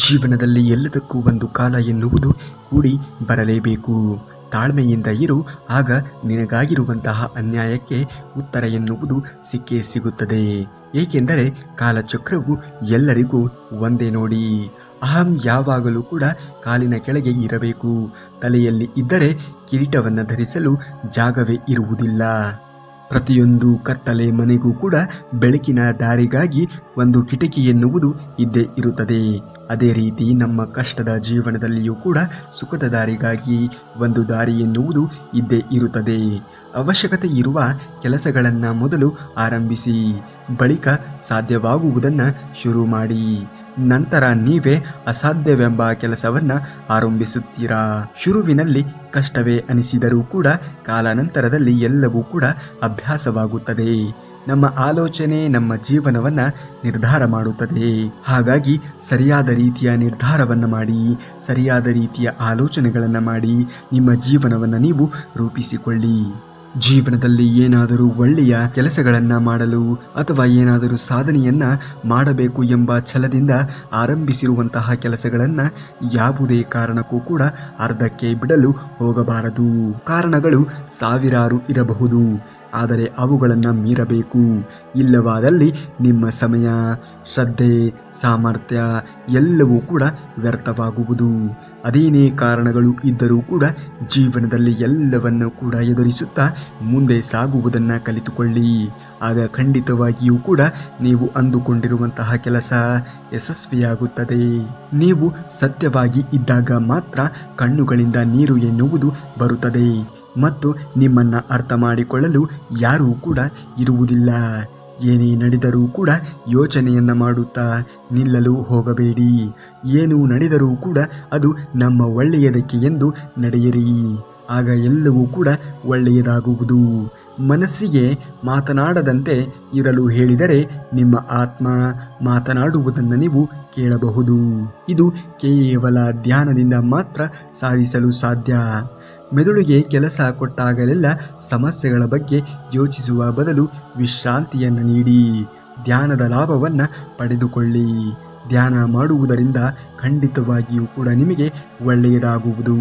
ಜೀವನದಲ್ಲಿ ಎಲ್ಲದಕ್ಕೂ ಒಂದು ಕಾಲ ಎನ್ನುವುದು ಕೂಡಿ ಬರಲೇಬೇಕು. ತಾಳ್ಮೆಯಿಂದ ಇರು, ಆಗ ನಿನಗಾಗಿರುವಂತಹ ಅನ್ಯಾಯಕ್ಕೆ ಉತ್ತರ ಎನ್ನುವುದು ಸಿಕ್ಕೇ ಸಿಗುತ್ತದೆ. ಏಕೆಂದರೆ ಕಾಲಚಕ್ರವು ಎಲ್ಲರಿಗೂ ಒಂದೇ ನೋಡಿ. ಅಹಂ ಯಾವಾಗಲೂ ಕೂಡ ಕಾಲಿನ ಕೆಳಗೆ ಇರಬೇಕು. ತಲೆಯಲ್ಲಿ ಇದ್ದರೆ ಕಿರೀಟವನ್ನು ಧರಿಸಲು ಜಾಗವೇ ಇರುವುದಿಲ್ಲ. ಪ್ರತಿಯೊಂದು ಕತ್ತಲೆ ಮನೆಗೂ ಕೂಡ ಬೆಳಕಿನ ದಾರಿಗಾಗಿ ಒಂದು ಕಿಟಕಿ ಎನ್ನುವುದು ಇದ್ದೇ ಇರುತ್ತದೆ. ಅದೇ ರೀತಿ ನಮ್ಮ ಕಷ್ಟದ ಜೀವನದಲ್ಲಿಯೂ ಕೂಡ ಸುಖದ ದಾರಿಗಾಗಿ ಒಂದು ದಾರಿ ಎನ್ನುವುದು ಇದ್ದೇ ಇರುತ್ತದೆ. ಅವಶ್ಯಕತೆ ಇರುವ ಕೆಲಸಗಳನ್ನು ಮೊದಲು ಆರಂಭಿಸಿ, ಬಳಿಕ ಸಾಧ್ಯವಾಗುವುದನ್ನು ಶುರು ಮಾಡಿ. ನಂತರ ನೀವೇ ಅಸಾಧ್ಯವೆಂಬ ಕೆಲಸವನ್ನು ಆರಂಭಿಸುತ್ತೀರಾ. ಶುರುವಿನಲ್ಲಿ ಕಷ್ಟವೇ ಅನಿಸಿದರೂ ಕೂಡ ಕಾಲಾನಂತರದಲ್ಲಿ ಎಲ್ಲವೂ ಕೂಡ ಅಭ್ಯಾಸವಾಗುತ್ತದೆ. ನಮ್ಮ ಆಲೋಚನೆ ನಮ್ಮ ಜೀವನವನ್ನು ನಿರ್ಧಾರ ಮಾಡುತ್ತದೆ. ಹಾಗಾಗಿ ಸರಿಯಾದ ರೀತಿಯ ನಿರ್ಧಾರವನ್ನು ಮಾಡಿ, ಸರಿಯಾದ ರೀತಿಯ ಆಲೋಚನೆಗಳನ್ನು ಮಾಡಿ ನಿಮ್ಮ ಜೀವನವನ್ನು ನೀವು ರೂಪಿಸಿಕೊಳ್ಳಿ. ಜೀವನದಲ್ಲಿ ಏನಾದರೂ ಒಳ್ಳೆಯ ಕೆಲಸಗಳನ್ನು ಮಾಡಲು ಅಥವಾ ಏನಾದರೂ ಸಾಧನೆಯನ್ನು ಮಾಡಬೇಕು ಎಂಬ ಛಲದಿಂದ ಆರಂಭಿಸಿರುವಂತಹ ಕೆಲಸಗಳನ್ನು ಯಾವುದೇ ಕಾರಣಕ್ಕೂ ಕೂಡ ಅರ್ಧಕ್ಕೆ ಬಿಡಲು ಹೋಗಬಾರದು. ಕಾರಣಗಳು ಸಾವಿರಾರು ಇರಬಹುದು, ಆದರೆ ಅವುಗಳನ್ನು ಮೀರಬೇಕು. ಇಲ್ಲವಾದಲ್ಲಿ ನಿಮ್ಮ ಸಮಯ, ಶ್ರದ್ಧೆ, ಸಾಮರ್ಥ್ಯ ಎಲ್ಲವೂ ಕೂಡ ವ್ಯರ್ಥವಾಗುವುದು. ಅದೇನೇ ಕಾರಣಗಳು ಇದ್ದರೂ ಕೂಡ ಜೀವನದಲ್ಲಿ ಎಲ್ಲವನ್ನು ಕೂಡ ಎದುರಿಸುತ್ತಾ ಮುಂದೆ ಸಾಗುವುದನ್ನು ಕಲಿತುಕೊಳ್ಳಿ. ಆಗ ಖಂಡಿತವಾಗಿಯೂ ಕೂಡ ನೀವು ಅಂದುಕೊಂಡಿರುವಂತಹ ಕೆಲಸ ಯಶಸ್ವಿಯಾಗುತ್ತದೆ. ನೀವು ಸತ್ಯವಾಗಿ ಇದ್ದಾಗ ಮಾತ್ರ ಕಣ್ಣುಗಳಿಂದ ನೀರು ಎನ್ನುವುದು ಬರುತ್ತದೆ ಮತ್ತು ನಿಮ್ಮನ್ನು ಅರ್ಥ ಮಾಡಿಕೊಳ್ಳಲು ಯಾರೂ ಕೂಡ ಇರುವುದಿಲ್ಲ. ಏನೇ ನಡೆದರೂ ಕೂಡ ಯೋಚನೆಯನ್ನು ಮಾಡುತ್ತಾ ನಿಲ್ಲಲು ಹೋಗಬೇಡಿ. ಏನು ನಡೆದರೂ ಕೂಡ ಅದು ನಮ್ಮ ಒಳ್ಳೆಯದಕ್ಕೆ ಎಂದು ನಡೆಯಿರಿ. ಆಗ ಎಲ್ಲವೂ ಕೂಡ ಒಳ್ಳೆಯದಾಗುವುದು. ಮನಸ್ಸಿಗೆ ಮಾತನಾಡದಂತೆ ಇರಲು ಹೇಳಿದರೆ ನಿಮ್ಮ ಆತ್ಮ ಮಾತನಾಡುವುದನ್ನು ನೀವು ಕೇಳಬಹುದು. ಇದು ಕೇವಲ ಧ್ಯಾನದಿಂದ ಮಾತ್ರ ಸಾಧಿಸಲು ಸಾಧ್ಯ. ಮೆದುಳಿಗೆ ಕೆಲಸ ಕೊಟ್ಟಾಗಲೆಲ್ಲ ಸಮಸ್ಯೆಗಳ ಬಗ್ಗೆ ಯೋಚಿಸುವ ಬದಲು ವಿಶ್ರಾಂತಿಯನ್ನು ನೀಡಿ ಧ್ಯಾನದ ಲಾಭವನ್ನು ಪಡೆದುಕೊಳ್ಳಿ. ಧ್ಯಾನ ಮಾಡುವುದರಿಂದ ಖಂಡಿತವಾಗಿಯೂ ಕೂಡ ನಿಮಗೆ ಒಳ್ಳೆಯದಾಗುವುದು.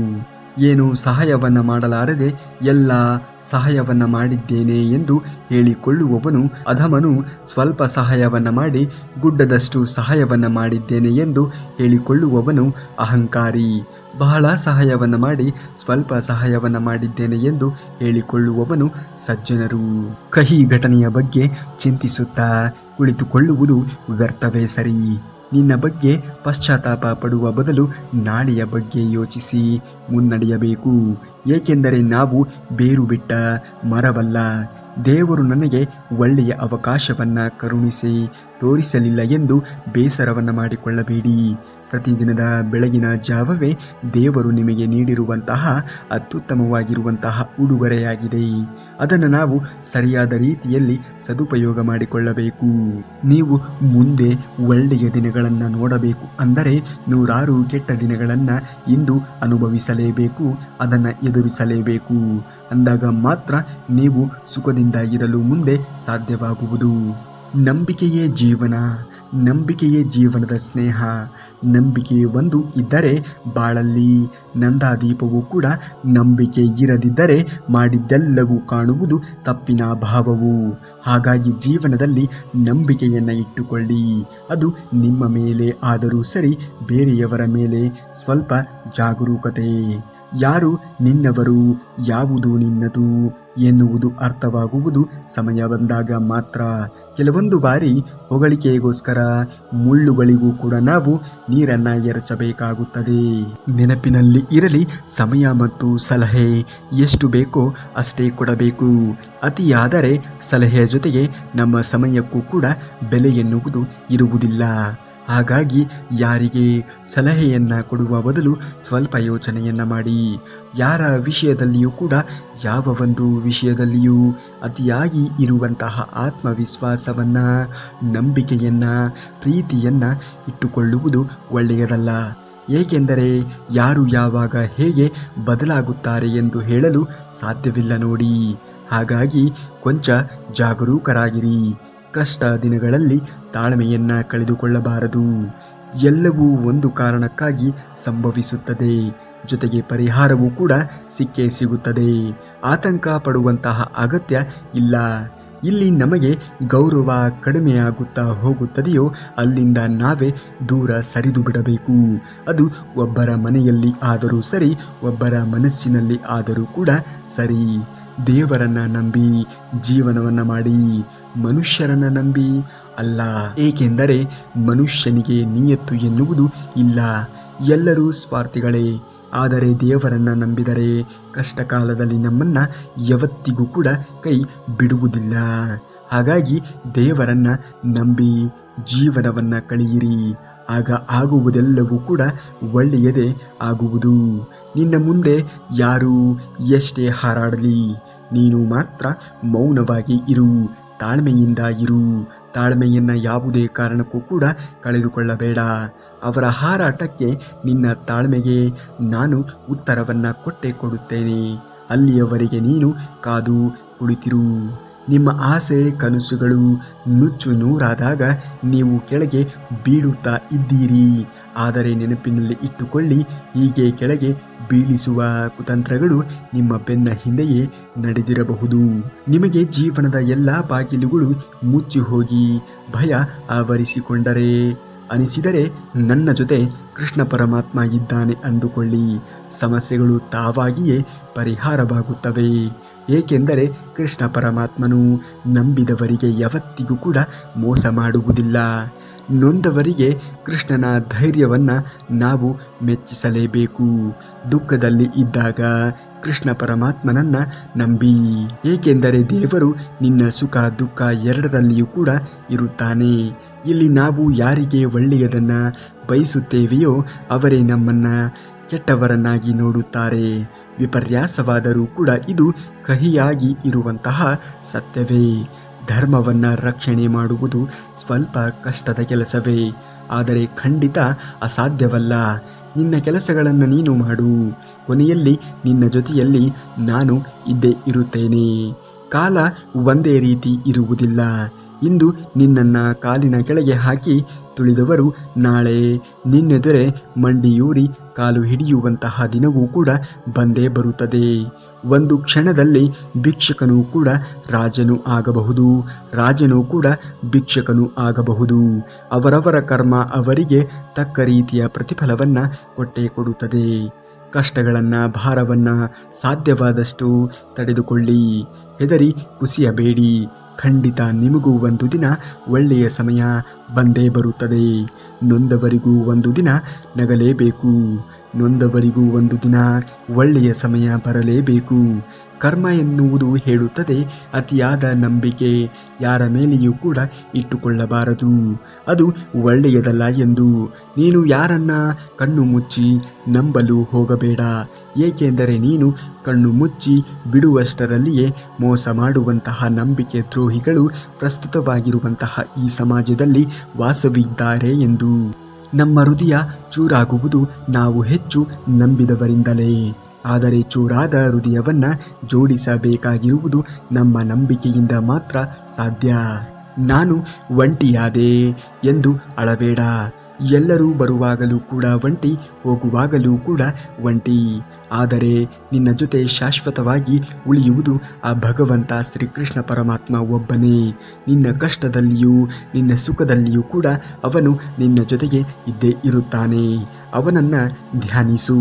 ಏನು ಸಹಾಯವನ್ನು ಮಾಡಲಾರದೆ ಎಲ್ಲ ಸಹಾಯವನ್ನು ಮಾಡಿದ್ದೇನೆ ಎಂದು ಹೇಳಿಕೊಳ್ಳುವವನು ಅಧಮನು. ಸ್ವಲ್ಪ ಸಹಾಯವನ್ನು ಮಾಡಿ ಗುಡ್ಡದಷ್ಟು ಸಹಾಯವನ್ನು ಮಾಡಿದ್ದೇನೆ ಎಂದು ಹೇಳಿಕೊಳ್ಳುವವನು ಅಹಂಕಾರಿ. ಬಹಳ ಸಹಾಯವನ್ನು ಮಾಡಿ ಸ್ವಲ್ಪ ಸಹಾಯವನ್ನು ಮಾಡಿದ್ದೇನೆ ಎಂದು ಹೇಳಿಕೊಳ್ಳುವವನು ಸಜ್ಜನರು. ಕಹಿ ಘಟನೆಯ ಬಗ್ಗೆ ಚಿಂತಿಸುತ್ತಾ ಕುಳಿತುಕೊಳ್ಳುವುದು ವ್ಯರ್ಥವೇ ಸರಿ. ನಿನ್ನ ಬಗ್ಗೆ ಪಶ್ಚಾತ್ತಾಪ ಪಡುವ ಬದಲು ನಾಳೆಯ ಬಗ್ಗೆ ಯೋಚಿಸಿ ಮುನ್ನಡೆಯಬೇಕು. ಏಕೆಂದರೆ ನಾವು ಬೇರು ಬಿಟ್ಟ ಮರವಲ್ಲ. ದೇವರು ನನಗೆ ಒಳ್ಳೆಯ ಅವಕಾಶವನ್ನು ಕರುಣಿಸಿ ತೋರಿಸಲಿಲ್ಲ ಎಂದು ಬೇಸರವನ್ನು ಮಾಡಿಕೊಳ್ಳಬೇಡಿ. ಪ್ರತಿದಿನದ ಬೆಳಗಿನ ಜಾವವೇ ದೇವರು ನಿಮಗೆ ನೀಡಿರುವಂತಹ ಅತ್ಯುತ್ತಮವಾಗಿರುವಂತಹ ಉಡುಗೊರೆಯಾಗಿದೆ. ಅದನ್ನು ನಾವು ಸರಿಯಾದ ರೀತಿಯಲ್ಲಿ ಸದುಪಯೋಗ ಮಾಡಿಕೊಳ್ಳಬೇಕು. ನೀವು ಮುಂದೆ ಒಳ್ಳೆಯ ದಿನಗಳನ್ನು ನೋಡಬೇಕು ಅಂದರೆ ನೂರಾರು ಕೆಟ್ಟ ದಿನಗಳನ್ನು ಇಂದು ಅನುಭವಿಸಲೇಬೇಕು, ಅದನ್ನು ಎದುರಿಸಲೇಬೇಕು. ಅಂದಾಗ ಮಾತ್ರ ನೀವು ಸುಖದಿಂದ ಇರಲು ಮುಂದೆ ಸಾಧ್ಯವಾಗುವುದು. ನಂಬಿಕೆಯೇ ಜೀವನ, ನಂಬಿಕೆಯೇ ಜೀವನದ ಸ್ನೇಹ. ನಂಬಿಕೆ ಒಂದು ಇದ್ದರೆ ಬಾಳಲ್ಲಿ ನಂದಾದೀಪವೂ ಕೂಡ. ನಂಬಿಕೆ ಇರದಿದ್ದರೆ ಮಾಡಿದ್ದೆಲ್ಲವೂ ಕಾಣುವುದು ತಪ್ಪಿನ ಭಾವವು. ಹಾಗಾಗಿ ಜೀವನದಲ್ಲಿ ನಂಬಿಕೆಯನ್ನು ಇಟ್ಟುಕೊಳ್ಳಿ. ಅದು ನಿಮ್ಮ ಮೇಲೆ ಆದರೂ ಸರಿ, ಬೇರೆಯವರ ಮೇಲೆ ಸ್ವಲ್ಪ ಜಾಗರೂಕತೆ. ಯಾರು ನಿನ್ನವರು, ಯಾವುದು ನಿನ್ನದು ಎನ್ನುವುದು ಅರ್ಥವಾಗುವುದು ಸಮಯ ಬಂದಾಗ ಮಾತ್ರ. ಕೆಲವೊಂದು ಬಾರಿ ಹೊಗಳಿಕೆಗೋಸ್ಕರ ಮುಳ್ಳುಗಳಿಗೂ ಕೂಡ ನಾವು ನೀರನ್ನು ಎರಚಬೇಕಾಗುತ್ತದೆ. ನೆನಪಿನಲ್ಲಿ ಇರಲಿ, ಸಮಯ ಮತ್ತು ಸಲಹೆ ಎಷ್ಟು ಬೇಕೋ ಅಷ್ಟೇ ಕೊಡಬೇಕು. ಅತಿಯಾದರೆ ಸಲಹೆಯ ಜೊತೆಗೆ ನಮ್ಮ ಸಮಯಕ್ಕೂ ಕೂಡ ಬೆಲೆ ಎನ್ನುವುದು ಇರುವುದಿಲ್ಲ. ಹಾಗಾಗಿ ಯಾರಿಗೆ ಸಲಹೆಯನ್ನು ಕೊಡುವ ಬದಲು ಸ್ವಲ್ಪ ಯೋಚನೆಯನ್ನು ಮಾಡಿ. ಯಾರ ವಿಷಯದಲ್ಲಿಯೂ ಕೂಡ, ಯಾವ ಒಂದು ವಿಷಯದಲ್ಲಿಯೂ ಅತಿಯಾಗಿ ಇರುವಂತಹ ಆತ್ಮವಿಶ್ವಾಸವನ್ನು, ನಂಬಿಕೆಯನ್ನು, ಪ್ರೀತಿಯನ್ನು ಇಟ್ಟುಕೊಳ್ಳುವುದು ಒಳ್ಳೆಯದಲ್ಲ. ಏಕೆಂದರೆ ಯಾರು ಯಾವಾಗ ಹೇಗೆ ಬದಲಾಗುತ್ತಾರೆ ಎಂದು ಹೇಳಲು ಸಾಧ್ಯವಿಲ್ಲ ನೋಡಿ. ಹಾಗಾಗಿ ಕೊಂಚ ಜಾಗರೂಕರಾಗಿರಿ. ಕಷ್ಟ ದಿನಗಳಲ್ಲಿ ತಾಳ್ಮೆಯನ್ನು ಕಳೆದುಕೊಳ್ಳಬಾರದು. ಎಲ್ಲವೂ ಒಂದು ಕಾರಣಕ್ಕಾಗಿ ಸಂಭವಿಸುತ್ತದೆ, ಜೊತೆಗೆ ಪರಿಹಾರವೂ ಕೂಡ ಸಿಕ್ಕೇ ಸಿಗುತ್ತದೆ. ಆತಂಕ ಪಡುವಂತಹ ಅಗತ್ಯ ಇಲ್ಲ. ಇಲ್ಲಿ ನಮಗೆ ಗೌರವ ಕಡಿಮೆಯಾಗುತ್ತಾ ಹೋಗುತ್ತದೆಯೋ ಅಲ್ಲಿಂದ ನಾವೇ ದೂರ ಸರಿದು ಬಿಡಬೇಕು. ಅದು ಒಬ್ಬರ ಮನೆಯಲ್ಲಿ ಆದರೂ ಸರಿ, ಒಬ್ಬರ ಮನಸ್ಸಿನಲ್ಲಿ ಆದರೂ ಕೂಡ ಸರಿ. ದೇವರನ್ನ ನಂಬಿ ಜೀವನವನ್ನ ಮಾಡಿ, ಮನುಷ್ಯರನ್ನ ನಂಬಿ ಅಲ್ಲ. ಏಕೆಂದರೆ ಮನುಷ್ಯನಿಗೆ ನಿಯತ್ತು ಎನ್ನುವುದು ಇಲ್ಲ, ಎಲ್ಲರೂ ಸ್ವಾರ್ಥಿಗಳೇ. ಆದರೆ ದೇವರನ್ನ ನಂಬಿದರೆ ಕಷ್ಟ ಕಾಲದಲ್ಲಿ ನಮ್ಮನ್ನ ಯಾವತ್ತಿಗೂ ಕೂಡ ಕೈ ಬಿಡುವುದಿಲ್ಲ. ಹಾಗಾಗಿ ದೇವರನ್ನ ನಂಬಿ ಜೀವನವನ್ನ ಕಳೆಯಿರಿ, ಆಗ ಆಗುವುದೆಲ್ಲವೂ ಕೂಡ ಒಳ್ಳೆಯದೇ ಆಗುವುದು. ನಿನ್ನ ಮುಂದೆ ಯಾರು ಎಷ್ಟೇ ಹಾರಾಡಲಿ, ನೀನು ಮಾತ್ರ ಮೌನವಾಗಿ ಇರು, ತಾಳ್ಮೆಯಿಂದ ಇರು. ತಾಳ್ಮೆಯನ್ನ ಯಾವುದೇ ಕಾರಣಕ್ಕೂ ಕೂಡ ಕಳೆದುಕೊಳ್ಳಬೇಡ. ಅವರ ಹಾರಾಟಕ್ಕೆ, ನಿನ್ನ ತಾಳ್ಮೆಗೆ ನಾನು ಉತ್ತರವನ್ನು ಕೊಟ್ಟೇ ಕೊಡುತ್ತೇನೆ. ಅಲ್ಲಿಯವರೆಗೆ ನೀನು ಕಾದು ಕುಳಿತಿರು. ನಿಮ್ಮ ಆಸೆ ಕನಸುಗಳು ನುಚ್ಚು ನೂರಾದಾಗ ನೀವು ಕೆಳಗೆ ಬೀಳುತ್ತಾ ಇದ್ದೀರಿ. ಆದರೆ ನೆನಪಿನಲ್ಲಿ ಇಟ್ಟುಕೊಳ್ಳಿ, ಹೀಗೆ ಕೆಳಗೆ ಬೀಳಿಸುವ ಕುತಂತ್ರಗಳು ನಿಮ್ಮ ಬೆನ್ನ ಹಿಂದೆಯೇ ನಡೆದಿರಬಹುದು. ನಿಮಗೆ ಜೀವನದ ಎಲ್ಲ ಬಾಗಿಲುಗಳು ಮುಚ್ಚಿ ಹೋಗಿ ಭಯ ಆವರಿಸಿಕೊಂಡರೆ ಅನಿಸಿದರೆ ನನ್ನ ಜೊತೆ ಕೃಷ್ಣ ಪರಮಾತ್ಮ ಇದ್ದಾನೆ ಅಂದುಕೊಳ್ಳಿ. ಸಮಸ್ಯೆಗಳು ತಾವಾಗಿಯೇ ಪರಿಹಾರವಾಗುತ್ತವೆ. ಏಕೆಂದರೆ ಕೃಷ್ಣ ಪರಮಾತ್ಮನು ನಂಬಿದವರಿಗೆ ಯಾವತ್ತಿಗೂ ಕೂಡ ಮೋಸ ಮಾಡುವುದಿಲ್ಲ. ನೊಂದವರಿಗೆ ಕೃಷ್ಣನ ಧೈರ್ಯವನ್ನು ನಾವು ಮೆಚ್ಚಿಸಲೇಬೇಕು. ದುಃಖದಲ್ಲಿ ಇದ್ದಾಗ ಕೃಷ್ಣ ಪರಮಾತ್ಮನನ್ನ ನಂಬಿ, ಏಕೆಂದರೆ ದೇವರು ನಿನ್ನ ಸುಖ ದುಃಖ ಎರಡರಲ್ಲಿಯೂ ಕೂಡ ಇರುತ್ತಾನೆ. ಇಲ್ಲಿ ನಾವು ಯಾರಿಗೆ ಒಳ್ಳೆಯದನ್ನ ಬಯಸುತ್ತೇವೆಯೋ ಅವರೇ ನಮ್ಮನ್ನ ಕೆಟ್ಟವರನ್ನಾಗಿ ನೋಡುತ್ತಾರೆ. ವಿಪರ್ಯಾಸವಾದರೂ ಕೂಡ ಇದು ಕಹಿಯಾಗಿ ಇರುವಂತಹ ಸತ್ಯವೇ. ಧರ್ಮವನ್ನು ರಕ್ಷಣೆ ಮಾಡುವುದು ಸ್ವಲ್ಪ ಕಷ್ಟದ ಕೆಲಸವೇ, ಆದರೆ ಖಂಡಿತ ಅಸಾಧ್ಯವಲ್ಲ. ನಿನ್ನ ಕೆಲಸಗಳನ್ನು ನೀನು ಮಾಡು, ಕೊನೆಯಲ್ಲಿ ನಿನ್ನ ಜೊತೆಯಲ್ಲಿ ನಾನು ಇದ್ದೇ ಇರುತ್ತೇನೆ. ಕಾಲ ಒಂದೇ ರೀತಿ ಇರುವುದಿಲ್ಲ. ಇಂದು ನಿನ್ನನ್ನು ಕಾಲಿನ ಕೆಳಗೆ ಹಾಕಿ ತುಳಿದವರು ನಾಳೆ ನಿನ್ನೆದುರೆ ಮಂಡಿಯೂರಿ ಕಾಲು ಹಿಡಿಯುವಂತಹ ದಿನವೂ ಕೂಡ ಬಂದೇ ಬರುತ್ತದೆ. ಒಂದು ಕ್ಷಣದಲ್ಲಿ ಭಿಕ್ಷಕನೂ ಕೂಡ ರಾಜನೂ ಆಗಬಹುದು, ರಾಜನೂ ಕೂಡ ಭಿಕ್ಷಕನೂ ಆಗಬಹುದು. ಅವರವರ ಕರ್ಮ ಅವರಿಗೆ ತಕ್ಕ ರೀತಿಯ ಪ್ರತಿಫಲವನ್ನು ಕೊಟ್ಟೇ ಕೊಡುತ್ತದೆ. ಕಷ್ಟಗಳನ್ನು ಭಾರವನ್ನು ಸಾಧ್ಯವಾದಷ್ಟು ತಡೆದುಕೊಳ್ಳಿ, ಹೆದರಿ ಕುಸಿಯಬೇಡಿ. ಖಂಡಿತ ನಿಮಗೂ ಒಂದು ದಿನ ಒಳ್ಳೆಯ ಸಮಯ ಬಂದೇ ಬರುತ್ತದೆ. ನೊಂದವರಿಗೂ ಒಂದು ದಿನ ನಗಲೇಬೇಕು, ನೊಂದವರಿಗೂ ಒಂದು ದಿನ ಒಳ್ಳೆಯ ಸಮಯ ಬರಲೇಬೇಕು. ಕರ್ಮ ಎನ್ನುವುದು ಹೇಳುತ್ತದೆ, ಅತಿಯಾದ ನಂಬಿಕೆ ಯಾರ ಮೇಲೆಯೂ ಕೂಡ ಇಟ್ಟುಕೊಳ್ಳಬಾರದು, ಅದು ಒಳ್ಳೆಯದಲ್ಲ ಎಂದು. ನೀನು ಯಾರನ್ನ ಕಣ್ಣು ಮುಚ್ಚಿ ನಂಬಲು ಹೋಗಬೇಡ, ಏಕೆಂದರೆ ನೀನು ಕಣ್ಣು ಮುಚ್ಚಿ ಬಿಡುವಷ್ಟರಲ್ಲಿಯೇ ಮೋಸ ಮಾಡುವಂತಹ ನಂಬಿಕೆ ದ್ರೋಹಿಗಳು ಪ್ರಸ್ತುತವಾಗಿರುವಂತಹ ಈ ಸಮಾಜದಲ್ಲಿ ವಾಸವಿದ್ದಾರೆ ಎಂದು. ನಮ್ಮ ಹೃದಯ ಚೂರಾಗುವುದು ನಾವು ಹೆಚ್ಚು ನಂಬಿದವರಿಂದಲೇ, ಆದರೆ ಚೂರಾದ ಹೃದಯವನ್ನು ಜೋಡಿಸಬೇಕಾಗಿರುವುದು ನಮ್ಮ ನಂಬಿಕೆಯಿಂದ ಮಾತ್ರ ಸಾಧ್ಯ. ನಾನು ಒಂಟಿಯಾದೆ ಎಂದು ಅಳಬೇಡ. ಎಲ್ಲರೂ ಬರುವಾಗಲೂ ಕೂಡ ಒಂಟಿ, ಹೋಗುವಾಗಲೂ ಕೂಡ ಒಂಟಿ. ಆದರೆ ನಿನ್ನ ಜೊತೆ ಶಾಶ್ವತವಾಗಿ ಉಳಿಯುವುದು ಆ ಭಗವಂತ ಶ್ರೀಕೃಷ್ಣ ಪರಮಾತ್ಮ ಒಬ್ಬನೇ. ನಿನ್ನ ಕಷ್ಟದಲ್ಲಿಯೂ ನಿನ್ನ ಸುಖದಲ್ಲಿಯೂ ಕೂಡ ಅವನು ನಿನ್ನ ಜೊತೆಗೆ ಇದ್ದೇ ಇರುತ್ತಾನೆ. ಅವನನ್ನು ಧ್ಯಾನಿಸು.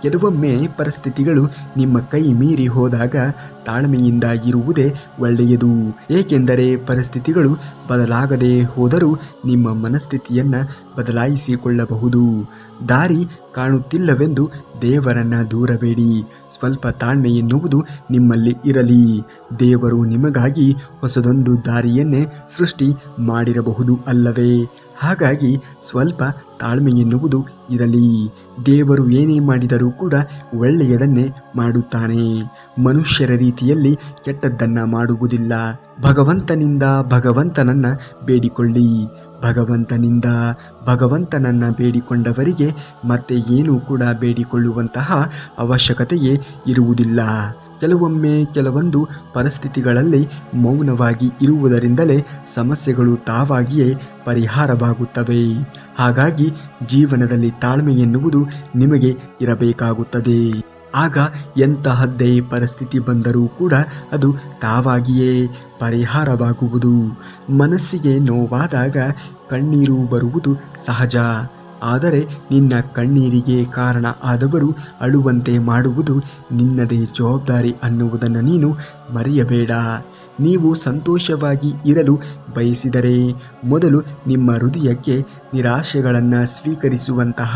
ಕೆಲವೊಮ್ಮೆ ಪರಿಸ್ಥಿತಿಗಳು ನಿಮ್ಮ ಕೈ ಮೀರಿ ಹೋದಾಗ ತಾಳ್ಮೆಯಿಂದ ಇರುವುದೇ ಒಳ್ಳೆಯದು. ಏಕೆಂದರೆ ಪರಿಸ್ಥಿತಿಗಳು ಬದಲಾಗದೆ ಹೋದರೂ ನಿಮ್ಮ ಮನಸ್ಥಿತಿಯನ್ನು ಬದಲಾಯಿಸಿಕೊಳ್ಳಬಹುದು. ದಾರಿ ಕಾಣುತ್ತಿಲ್ಲವೆಂದು ದೇವರನ್ನ ದೂರಬೇಡಿ. ಸ್ವಲ್ಪ ತಾಳ್ಮೆ ಎನ್ನುವುದು ನಿಮ್ಮಲ್ಲಿ ಇರಲಿ. ದೇವರು ನಿಮಗಾಗಿ ಹೊಸದೊಂದು ದಾರಿಯನ್ನೇ ಸೃಷ್ಟಿ ಮಾಡಿರಬಹುದು ಅಲ್ಲವೇ? ಹಾಗಾಗಿ ಸ್ವಲ್ಪ ತಾಳ್ಮೆ ಎನ್ನುವುದು ಇರಲಿ. ದೇವರು ಏನೇ ಮಾಡಿದರೂ ಕೂಡ ಒಳ್ಳೆಯದನ್ನೇ ಮಾಡುತ್ತಾನೆ. ಮನುಷ್ಯರ ರೀತಿಯಲ್ಲಿ ಕೆಟ್ಟದ್ದನ್ನು ಮಾಡುವುದಿಲ್ಲ. ಭಗವಂತನಿಂದ ಭಗವಂತನನ್ನ ಬೇಡಿಕೊಳ್ಳಿ. ಭಗವಂತನಿಂದ ಭಗವಂತನನ್ನ ಬೇಡಿಕೊಂಡವರಿಗೆ ಮತ್ತೆ ಏನೂ ಕೂಡ ಬೇಡಿಕೊಳ್ಳುವಂತಹ ಅವಶ್ಯಕತೆಯೇ ಇರುವುದಿಲ್ಲ. ಕೆಲವೊಮ್ಮೆ ಕೆಲವೊಂದು ಪರಿಸ್ಥಿತಿಗಳಲ್ಲಿ ಮೌನವಾಗಿ ಇರುವುದರಿಂದಲೇ ಸಮಸ್ಯೆಗಳು ತಾವಾಗಿಯೇ ಪರಿಹಾರವಾಗುತ್ತವೆ. ಹಾಗಾಗಿ ಜೀವನದಲ್ಲಿ ತಾಳ್ಮೆ ಎನ್ನುವುದು ನಿಮಗೆ ಇರಬೇಕಾಗುತ್ತದೆ. ಆಗ ಎಂತಹದ್ದೇ ಪರಿಸ್ಥಿತಿ ಬಂದರೂ ಕೂಡ ಅದು ತಾವಾಗಿಯೇ ಪರಿಹಾರವಾಗುವುದು. ಮನಸ್ಸಿಗೆ ನೋವಾದಾಗ ಕಣ್ಣೀರು ಬರುವುದು ಸಹಜ. ಆದರೆ ನಿನ್ನ ಕಣ್ಣೀರಿಗೆ ಕಾರಣ ಆದವರು ಅಳುವಂತೆ ಮಾಡುವುದು ನಿನ್ನದೇ ಜವಾಬ್ದಾರಿ ಅನ್ನುವುದನ್ನು ನೀನು ಮರೆಯಬೇಡ. ನೀವು ಸಂತೋಷವಾಗಿ ಇರಲು ಬಯಸಿದರೆ ಮೊದಲು ನಿಮ್ಮ ಹೃದಯಕ್ಕೆ ನಿರಾಶೆಗಳನ್ನು ಸ್ವೀಕರಿಸುವಂತಹ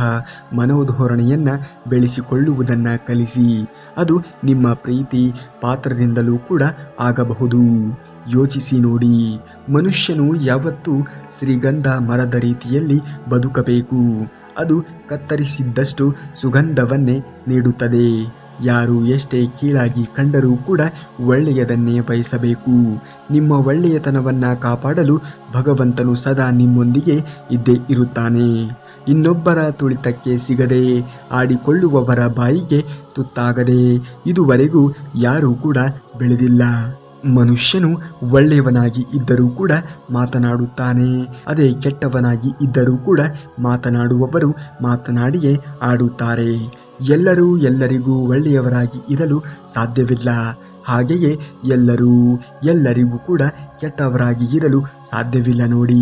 ಮನೋಧೋರಣೆಯನ್ನು ಬೆಳೆಸಿಕೊಳ್ಳುವುದನ್ನು ಕಲಿಸಿ. ಅದು ನಿಮ್ಮ ಪ್ರೀತಿ ಪಾತ್ರರಿಂದಲೂ ಕೂಡ ಆಗಬಹುದು. ಯೋಚಿಸಿ ನೋಡಿ, ಮನುಷ್ಯನು ಯಾವತ್ತೂ ಶ್ರೀಗಂಧ ಮರದ ರೀತಿಯಲ್ಲಿ ಬದುಕಬೇಕು. ಅದು ಕತ್ತರಿಸಿದ್ದಷ್ಟು ಸುಗಂಧವನ್ನೇ ನೀಡುತ್ತದೆ. ಯಾರು ಎಷ್ಟೇ ಕೀಳಾಗಿ ಕಂಡರೂ ಕೂಡ ಒಳ್ಳೆಯದನ್ನೇ ಬಯಸಬೇಕು. ನಿಮ್ಮ ಒಳ್ಳೆಯತನವನ್ನು ಕಾಪಾಡಲು ಭಗವಂತನು ಸದಾ ನಿಮ್ಮೊಂದಿಗೆ ಇದ್ದೇ ಇರುತ್ತಾನೆ. ಇನ್ನೊಬ್ಬರ ತುಳಿತಕ್ಕೆ ಸಿಗದೆ, ಆಡಿಕೊಳ್ಳುವವರ ಬಾಯಿಗೆ ತುತ್ತಾಗದೆ ಇದುವರೆಗೂ ಯಾರೂ ಕೂಡ ಬೆಳೆದಿಲ್ಲ. ಮನುಷ್ಯನು ಒಳ್ಳೆಯವನಾಗಿ ಇದ್ದರೂ ಕೂಡ ಮಾತನಾಡುತ್ತಾನೆ. ಅದೇ ಕೆಟ್ಟವನಾಗಿ ಇದ್ದರೂ ಕೂಡ ಮಾತನಾಡುವವರು ಮಾತನಾಡಿಯೇ ಆಡುತ್ತಾರೆ. ಎಲ್ಲರೂ ಎಲ್ಲರಿಗೂ ಒಳ್ಳೆಯವರಾಗಿ ಇರಲು ಸಾಧ್ಯವಿಲ್ಲ. ಹಾಗೆಯೇ ಎಲ್ಲರೂ ಎಲ್ಲರಿಗೂ ಕೂಡ ಕೆಟ್ಟವರಾಗಿ ಇರಲು ಸಾಧ್ಯವಿಲ್ಲ. ನೋಡಿ,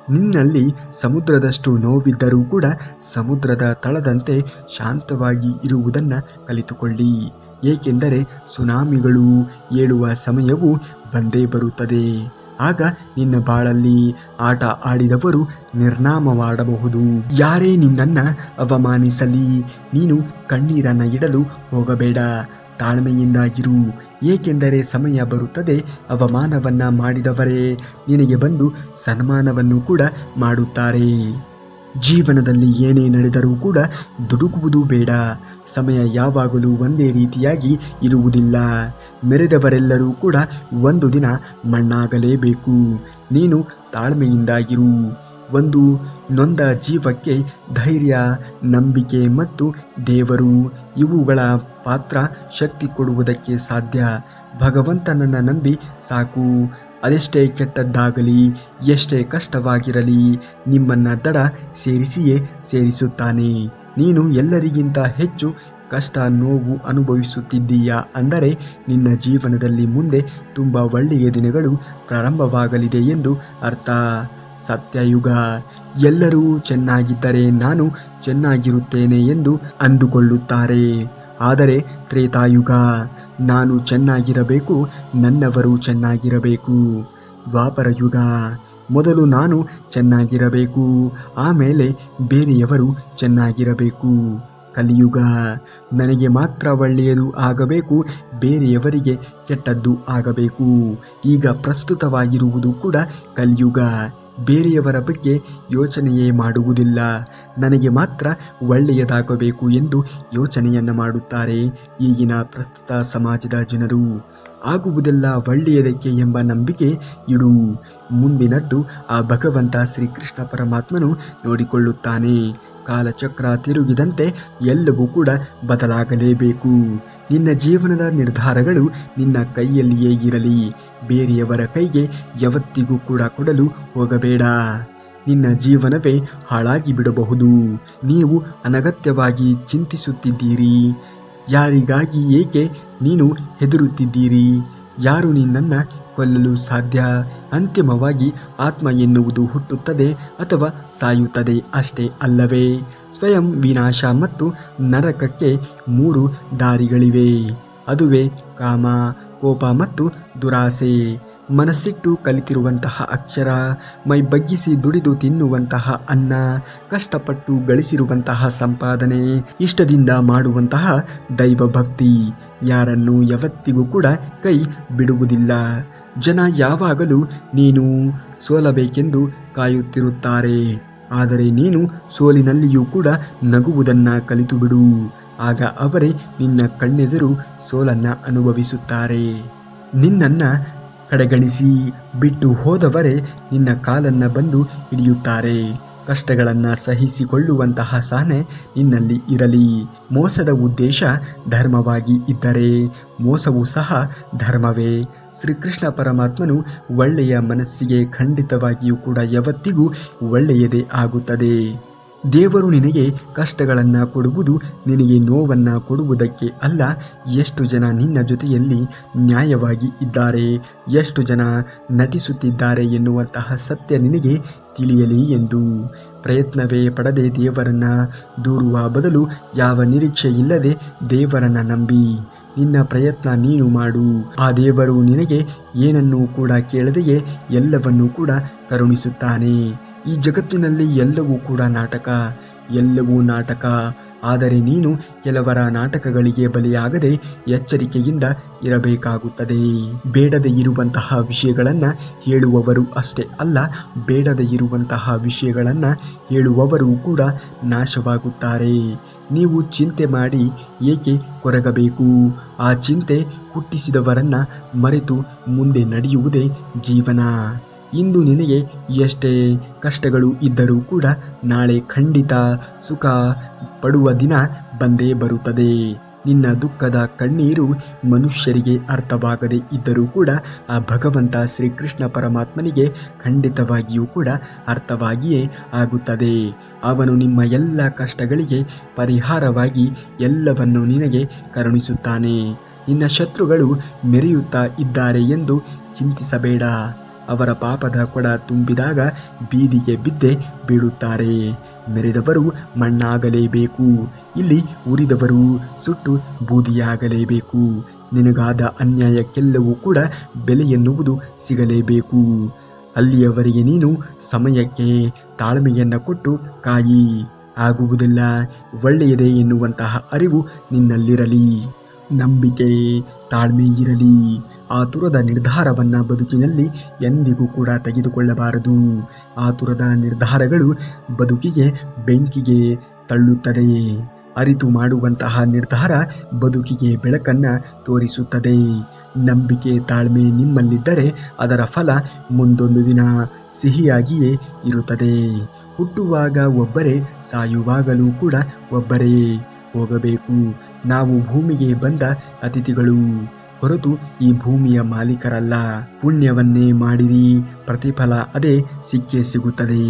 ನಿನ್ನಲ್ಲಿ ಸಮುದ್ರದಷ್ಟು ನೋವಿದ್ದರೂ ಕೂಡ ಸಮುದ್ರದ ತಳದಂತೆ ಶಾಂತವಾಗಿ ಇರುವುದನ್ನು ಕಲಿತುಕೊಳ್ಳಿ. ಏಕೆಂದರೆ ಸುನಾಮಿಗಳು ಏಳುವ ಸಮಯವು ಬಂದೇ ಬರುತ್ತದೆ. ಆಗ ನಿನ್ನ ಬಾಳಲ್ಲಿ ಆಟ ಆಡಿದವರು ನಿರ್ನಾಮವಾಡಬಹುದು. ಯಾರೇ ನಿನ್ನನ್ನು ಅವಮಾನಿಸಲಿ, ನೀನು ಕಣ್ಣೀರನ್ನು ಇಡಲು ಹೋಗಬೇಡ. ತಾಳ್ಮೆಯಿಂದ ಇರು. ಏಕೆಂದರೆ ಸಮಯ ಬರುತ್ತದೆ, ಅವಮಾನವನ್ನು ಮಾಡಿದವರೇ ನಿನಗೆ ಬಂದು ಸನ್ಮಾನವನ್ನು ಕೂಡ ಮಾಡುತ್ತಾರೆ. ಜೀವನದಲ್ಲಿ ಏನೇ ನಡೆದರೂ ಕೂಡ ದುಡುಕುವುದು ಬೇಡ. ಸಮಯ ಯಾವಾಗಲೂ ಒಂದೇ ರೀತಿಯಾಗಿ ಇರುವುದಿಲ್ಲ. ಮೆರೆದವರೆಲ್ಲರೂ ಕೂಡ ಒಂದು ದಿನ ಮಣ್ಣಾಗಲೇಬೇಕು. ನೀನು ತಾಳ್ಮೆಯಿಂದ ಇರು. ಒಂದು ನೊಂದ ಜೀವಕ್ಕೆ ಧೈರ್ಯ, ನಂಬಿಕೆ ಮತ್ತು ದೇವರು ಇವುಗಳ ಪಾತ್ರ ಶಕ್ತಿ ಕೊಡುವುದಕ್ಕೆ ಸಾಧ್ಯ. ಭಗವಂತನನ್ನು ನಂಬಿ ಸಾಕು. ಅದೆಷ್ಟೇ ಕೆಟ್ಟದ್ದಾಗಲಿ, ಎಷ್ಟೇ ಕಷ್ಟವಾಗಿರಲಿ, ನಿಮ್ಮನ್ನು ದಡ ಸೇರಿಸಿಯೇ ಸೇರಿಸುತ್ತಾನೆ. ನೀನು ಎಲ್ಲರಿಗಿಂತ ಹೆಚ್ಚು ಕಷ್ಟ ನೋವು ಅನುಭವಿಸುತ್ತಿದ್ದೀಯಾ ಅಂದರೆ ನಿನ್ನ ಜೀವನದಲ್ಲಿ ಮುಂದೆ ತುಂಬ ಒಳ್ಳೆಯ ದಿನಗಳು ಪ್ರಾರಂಭವಾಗಲಿದೆ ಎಂದು ಅರ್ಥ. ಸತ್ಯಯುಗ. ಎಲ್ಲರೂ ಚೆನ್ನಾಗಿದ್ದರೆ ನಾನು ಚೆನ್ನಾಗಿರುತ್ತೇನೆ ಎಂದು ಅಂದುಕೊಳ್ಳುತ್ತಾರೆ. ಆದರೆ ತ್ರೇತಾಯುಗ. ನಾನು ಚೆನ್ನಾಗಿರಬೇಕು, ನನ್ನವರು ಚೆನ್ನಾಗಿರಬೇಕು. ದ್ವಾಪರ ಯುಗ. ಮೊದಲು ನಾನು ಚೆನ್ನಾಗಿರಬೇಕು, ಆಮೇಲೆ ಬೇರೆಯವರು ಚೆನ್ನಾಗಿರಬೇಕು. ಕಲಿಯುಗ. ನನಗೆ ಮಾತ್ರ ಒಳ್ಳೆಯದು ಆಗಬೇಕು, ಬೇರೆಯವರಿಗೆ ಕೆಟ್ಟದ್ದು ಆಗಬೇಕು. ಈಗ ಪ್ರಸ್ತುತವಾಗಿರುವುದು ಕೂಡ ಕಲಿಯುಗ. ಬೇರೆಯವರ ಬಗ್ಗೆ ಯೋಚನೆಯೇ ಮಾಡುವುದಿಲ್ಲ, ನನಗೆ ಮಾತ್ರ ಒಳ್ಳೆಯದಾಗಬೇಕು ಎಂದು ಯೋಚನೆಯನ್ನು ಮಾಡುತ್ತಾರೆ ಈಗಿನ ಪ್ರಸ್ತುತ ಸಮಾಜದ ಜನರು. ಆಗುವುದೆಲ್ಲ ಒಳ್ಳೆಯದಕ್ಕೆ ಎಂಬ ನಂಬಿಕೆ ಇಡು. ಮುಂದಿನದ್ದು ಆ ಭಗವಂತ ಶ್ರೀಕೃಷ್ಣ ಪರಮಾತ್ಮನು ನೋಡಿಕೊಳ್ಳುತ್ತಾನೆ. ಕಾಲಚಕ್ರ ತಿರುಗಿದಂತೆ ಎಲ್ಲವೂ ಕೂಡ ಬದಲಾಗಲೇಬೇಕು. ನಿನ್ನ ಜೀವನದ ನಿರ್ಧಾರಗಳು ನಿನ್ನ ಕೈಯಲ್ಲಿಯೇ ಇರಲಿ. ಬೇರೆಯವರ ಕೈಗೆ ಯಾವತ್ತಿಗೂ ಕೂಡ ಕೊಡಲು ಹೋಗಬೇಡ. ನಿನ್ನ ಜೀವನವೇ ಹಾಳಾಗಿ ಬಿಡಬಹುದು. ನೀವು ಅನಗತ್ಯವಾಗಿ ಚಿಂತಿಸುತ್ತಿದ್ದೀರಿ. ಯಾರಿಗಾಗಿ ಏಕೆ ನೀನು ಹೆದರುತ್ತಿದ್ದೀರಿ? ಯಾರು ನಿನ್ನನ್ನು ಕೊಲ್ಲಲು ಸಾಧ್ಯ? ಅಂತಿಮವಾಗಿ ಆತ್ಮ ಎನ್ನುವುದು ಹುಟ್ಟುತ್ತದೆ ಅಥವಾ ಸಾಯುತ್ತದೆ ಅಷ್ಟೇ ಅಲ್ಲವೇ? ಸ್ವಯಂ ವಿನಾಶ ಮತ್ತು ನರಕಕ್ಕೆ 3 ದಾರಿಗಳಿವೆ. ಅದುವೇ ಕಾಮ, ಕೋಪ ಮತ್ತು ದುರಾಸೆ. ಮನಸ್ಸಿಟ್ಟು ಕಲಿತಿರುವಂತಹ ಅಕ್ಷರ, ಮೈ ಬಗ್ಗಿಸಿ ದುಡಿದು ತಿನ್ನುವಂತಹ ಅನ್ನ, ಕಷ್ಟಪಟ್ಟು ಗಳಿಸಿರುವಂತಹ ಸಂಪಾದನೆ, ಇಷ್ಟದಿಂದ ಮಾಡುವಂತಹ ದೈವ ಭಕ್ತಿ ಯಾರನ್ನು ಯಾವತ್ತಿಗೂ ಕೂಡ ಕೈ ಬಿಡುವುದಿಲ್ಲ. ಜನ ಯಾವಾಗಲೂ ನೀನು ಸೋಲಬೇಕೆಂದು ಕಾಯುತ್ತಿರುತ್ತಾರೆ. ಆದರೆ ನೀನು ಸೋಲಿನಲ್ಲಿಯೂ ಕೂಡ ನಗುವುದನ್ನು ಕಲಿತು ಬಿಡು. ಆಗ ಅವರೇ ನಿನ್ನ ಕಣ್ಣೆದುರು ಸೋಲನ್ನು ಅನುಭವಿಸುತ್ತಾರೆ. ನಿನ್ನನ್ನು ಕಡೆಗಣಿಸಿ ಬಿಟ್ಟು ಹೋದವರೇ ನಿನ್ನ ಕಾಲನ್ನು ಬಂದು ಹಿಡಿಯುತ್ತಾರೆ. ಕಷ್ಟಗಳನ್ನು ಸಹಿಸಿಕೊಳ್ಳುವಂತಹ ಸಹನೆ ನಿನ್ನಲ್ಲಿ ಇರಲಿ. ಮೋಸದ ಉದ್ದೇಶ ಧರ್ಮವಾಗಿ ಇದ್ದರೆ ಮೋಸವೂ ಸಹ ಧರ್ಮವೇ. ಶ್ರೀಕೃಷ್ಣ ಪರಮಾತ್ಮನು ಒಳ್ಳೆಯ ಮನಸ್ಸಿಗೆ ಖಂಡಿತವಾಗಿಯೂ ಕೂಡ ಯಾವತ್ತಿಗೂ ಒಳ್ಳೆಯದೇ ಆಗುತ್ತದೆ. ದೇವರು ನಿನಗೆ ಕಷ್ಟಗಳನ್ನು ಕೊಡುವುದು ನಿನಗೆ ನೋವನ್ನು ಕೊಡುವುದಕ್ಕೆ ಅಲ್ಲ. ಎಷ್ಟು ಜನ ನಿನ್ನ ಜೊತೆಯಲ್ಲಿ ನ್ಯಾಯವಾಗಿ ಇದ್ದಾರೆ, ಎಷ್ಟು ಜನ ನಟಿಸುತ್ತಿದ್ದಾರೆ ಎನ್ನುವಂತಹ ಸತ್ಯ ನಿನಗೆ ತಿಳಿಯಲಿ ಎಂದು. ಪ್ರಯತ್ನವೇ ಪಡದೆ ದೇವರನ್ನು ದೂರುವ ಬದಲು ಯಾವ ನಿರೀಕ್ಷೆ ಇಲ್ಲದೆ ದೇವರನ್ನು ನಂಬಿ ನಿನ್ನ ಪ್ರಯತ್ನ ನೀನು ಮಾಡು. ಆ ದೇವರು ನಿನಗೆ ಏನನ್ನೂ ಕೂಡ ಕೇಳದೆಯೇ ಎಲ್ಲವನ್ನೂ ಕೂಡ ಕರುಣಿಸುತ್ತಾನೆ. ಈ ಜಗತ್ತಿನಲ್ಲಿ ಎಲ್ಲವೂ ಕೂಡ ನಾಟಕ, ಎಲ್ಲವೂ ನಾಟಕ. ಆದರೆ ನೀನು ಕೆಲವರ ನಾಟಕಗಳಿಗೆ ಬಲಿಯಾಗದೆ ಎಚ್ಚರಿಕೆಯಿಂದ ಇರಬೇಕಾಗುತ್ತದೆ. ಬೇಡದೆ ಇರುವಂತಹ ವಿಷಯಗಳನ್ನು ಹೇಳುವವರು ಅಷ್ಟೇ ಅಲ್ಲ, ಬೇಡದೆ ಇರುವಂತಹ ವಿಷಯಗಳನ್ನು ಹೇಳುವವರು ಕೂಡ ನಾಶವಾಗುತ್ತಾರೆ. ನೀವು ಚಿಂತೆ ಮಾಡಿ ಏಕೆ ಕೊರಗಬೇಕು? ಆ ಚಿಂತೆ ಹುಟ್ಟಿಸಿದವರನ್ನು ಮರೆತು ಮುಂದೆ ನಡೆಯುವುದೇ ಜೀವನ. ಇಂದು ನಿನಗೆ ಎಷ್ಟೇ ಕಷ್ಟಗಳು ಇದ್ದರೂ ಕೂಡ ನಾಳೆ ಖಂಡಿತ ಸುಖ ಪಡುವ ದಿನ ಬಂದೇ ಬರುತ್ತದೆ. ನಿನ್ನ ದುಃಖದ ಕಣ್ಣೀರು ಮನುಷ್ಯರಿಗೆ ಅರ್ಥವಾಗದೇ ಇದ್ದರೂ ಕೂಡ ಆ ಭಗವಂತ ಶ್ರೀಕೃಷ್ಣ ಪರಮಾತ್ಮನಿಗೆ ಖಂಡಿತವಾಗಿಯೂ ಕೂಡ ಅರ್ಥವಾಗಿಯೇ ಆಗುತ್ತದೆ. ಅವನು ನಿಮ್ಮ ಎಲ್ಲ ಕಷ್ಟಗಳಿಗೆ ಪರಿಹಾರವಾಗಿ ಎಲ್ಲವನ್ನು ನಿನಗೆ ಕರುಣಿಸುತ್ತಾನೆ. ನಿನ್ನ ಶತ್ರುಗಳು ಮೆರೆಯುತ್ತಾ ಇದ್ದಾರೆ ಎಂದು ಚಿಂತಿಸಬೇಡ. ಅವರ ಪಾಪದ ಕೊಡ ತುಂಬಿದಾಗ ಬೀದಿಗೆ ಬಿದ್ದೆ ಬೀಳುತ್ತಾರೆ. ಮೆರೆದವರು ಮಣ್ಣಾಗಲೇಬೇಕು, ಇಲ್ಲಿ ಉರಿದವರು ಸುಟ್ಟು ಬೂದಿಯಾಗಲೇಬೇಕು. ನಿನಗಾದ ಅನ್ಯಾಯಕ್ಕೆಲ್ಲವೂ ಕೂಡ ಬೆಲೆ ಎನ್ನುವುದು ಸಿಗಲೇಬೇಕು. ಅಲ್ಲಿಯವರೆಗೆ ನೀನು ಸಮಯಕ್ಕೆ ತಾಳ್ಮೆಯನ್ನು ಕೊಟ್ಟು ಕಾಯಿ. ಆಗುವುದಿಲ್ಲ, ಒಳ್ಳೆಯದೇ ಎನ್ನುವಂತಹ ಅರಿವು ನಿನ್ನಲ್ಲಿರಲಿ. ನಂಬಿಕೆ, ತಾಳ್ಮೆ ಇರಲಿ. ಆತುರದ ನಿರ್ಧಾರವನ್ನು ಬದುಕಿನಲ್ಲಿ ಎಂದಿಗೂ ಕೂಡ ತೆಗೆದುಕೊಳ್ಳಬಾರದು. ಆತುರದ ನಿರ್ಧಾರಗಳು ಬದುಕಿಗೆ ಬೆಂಕಿಗೆ ತಳ್ಳುತ್ತದೆ. ಅರಿತು ಮಾಡುವಂತಹ ನಿರ್ಧಾರ ಬದುಕಿಗೆ ಬೆಳಕನ್ನು ತೋರಿಸುತ್ತದೆ. ನಂಬಿಕೆ, ತಾಳ್ಮೆ ನಿಮ್ಮಲ್ಲಿದ್ದರೆ ಅದರ ಫಲ ಮುಂದೊಂದು ದಿನ ಸಿಹಿಯಾಗಿಯೇ ಇರುತ್ತದೆ. ಹುಟ್ಟುವಾಗ ಒಬ್ಬರೇ, ಸಾಯುವಾಗಲೂ ಕೂಡ ಒಬ್ಬರೇ ಹೋಗಬೇಕು. ನಾವು ಭೂಮಿಗೆ ಬಂದ ಅತಿಥಿಗಳು ಹೊರತು ಈ ಭೂಮಿಯ ಮಾಲೀಕರಲ್ಲ. ಪುಣ್ಯವನ್ನೇ ಮಾಡಿರಿ, ಪ್ರತಿಫಲ ಅದೇ ಸಿಕ್ಕೇ ಸಿಗುತ್ತದೆ.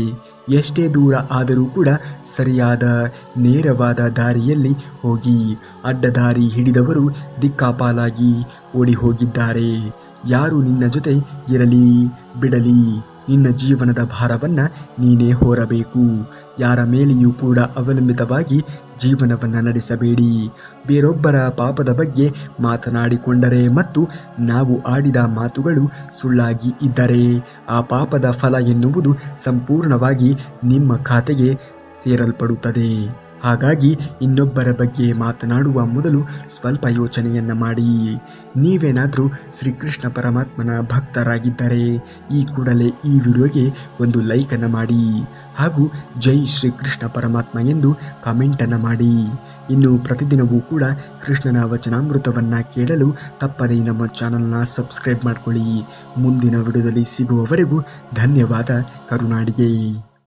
ಎಷ್ಟೇ ದೂರ ಆದರೂ ಕೂಡ ಸರಿಯಾದ ನೇರವಾದ ದಾರಿಯಲ್ಲಿ ಹೋಗಿ. ಅಡ್ಡದಾರಿ ಹಿಡಿದವರು ದಿಕ್ಕಾಪಾಲಾಗಿ ಓಡಿ ಹೋಗಿದ್ದಾರೆ. ಯಾರು ನಿನ್ನ ಜೊತೆ ಇರಲಿ ಬಿಡಲಿ, ನಿನ್ನ ಜೀವನದ ಭಾರವನ್ನು ನೀನೇ ಹೊರಬೇಕು. ಯಾರ ಮೇಲೆಯೂ ಕೂಡ ಅವಲಂಬಿತವಾಗಿ ಜೀವನವನ್ನು ನಡೆಸಬೇಡಿ. ಬೇರೊಬ್ಬರ ಪಾಪದ ಬಗ್ಗೆ ಮಾತನಾಡಿಕೊಂಡರೆ ಮತ್ತು ನಾವು ಆಡಿದ ಮಾತುಗಳು ಸುಳ್ಳಾಗಿ ಇದ್ದರೆ ಆ ಪಾಪದ ಫಲ ಎನ್ನುವುದು ಸಂಪೂರ್ಣವಾಗಿ ನಿಮ್ಮ ಖಾತೆಗೆ ಸೇರಲ್ಪಡುತ್ತದೆ. ಹಾಗಾಗಿ ಇನ್ನೊಬ್ಬರ ಬಗ್ಗೆ ಮಾತನಾಡುವ ಮೊದಲು ಸ್ವಲ್ಪ ಯೋಚನೆಯನ್ನು ಮಾಡಿ. ನೀವೇನಾದರೂ ಶ್ರೀಕೃಷ್ಣ ಪರಮಾತ್ಮನ ಭಕ್ತರಾಗಿದ್ದರೆ ಈ ಕೂಡಲೇ ಈ ವಿಡಿಯೋಗೆ ಒಂದು ಲೈಕನ್ನು ಮಾಡಿ ಹಾಗೂ ಜೈ ಶ್ರೀಕೃಷ್ಣ ಪರಮಾತ್ಮ ಎಂದು ಕಮೆಂಟನ್ನು ಮಾಡಿ. ಇನ್ನು ಪ್ರತಿದಿನವೂ ಕೂಡ ಕೃಷ್ಣನ ವಚನಾಮೃತವನ್ನು ಕೇಳಲು ತಪ್ಪದೇ ನಮ್ಮ ಚಾನಲ್ನ ಸಬ್ಸ್ಕ್ರೈಬ್ ಮಾಡಿಕೊಳ್ಳಿ. ಮುಂದಿನ ವಿಡಿಯೋದಲ್ಲಿ ಸಿಗುವವರೆಗೂ ಧನ್ಯವಾದ. ಕರುನಾಡಿಗೆ.